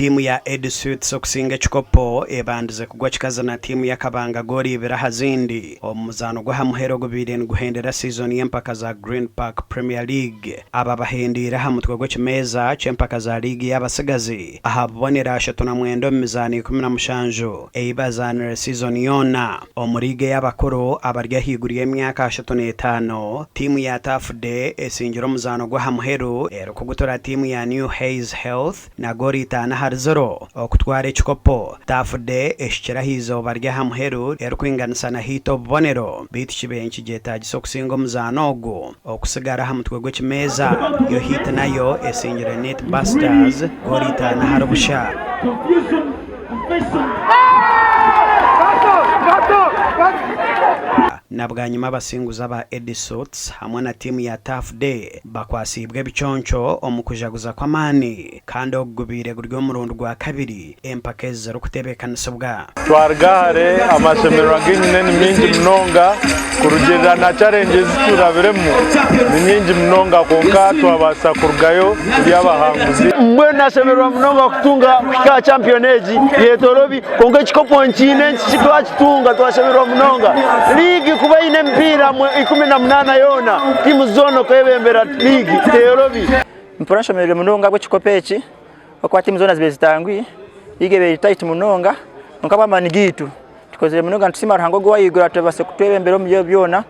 timu ya Edisuits okusinga ekikopo ebandize kugwa kikaza na timu ya Kabanga goli ibira hazindi omuzano gwa hamuhero gubiri nguhendera season y'empaka za Green Park Premier League aba bahendira hamutwe gwa kimeza cy'empaka za league y'abasigazi ahabonera 37 mizani 17 eibazanira season yona omurige y'abakoro abarya higuriye emyaka 35 timu ya Tafude esinjiro omuzano gwa hamuhero ero kugutora timu ya New Hayes Health na goli 5-0 okutwara ekikopo Tafude eshikirahizo barya hamuhero ero kwinganisa na hito bonero biti kibenki getagiso kusinga omuzano ogwo okusigara hamutwe gw'ekimeza yo hit nayo esinjire Net Busters goli 5-0 nabwanyuma abasinguza ba Edisuits hamwe na timu ya Tafude bakwasibwe biconco omukujaguza kw'amani kandi ogubire guryo murundo gwa kabiri empaka zero kutebekanisa twargare amasomero aginyine ni mingi mnonga kurugirira na challenges turabiremo ni mingi mnonga konka twabasa kurgayo y'abahanguzi mwe nasomero mnonga kutunga ka championage yetorobi konka ekikopo nkine kitwa kitunga twasomero mnonga league kuba ine mpira 18 yona timu zono kwebembera league teorobi mpurasho mere munonga bw'ekikopechi okwa timu zona zibezitangwi igebe tight munonga nkaba manigitu tukoze munonga ntusima ruhango gwa yigura tebase kutwebembera mu byona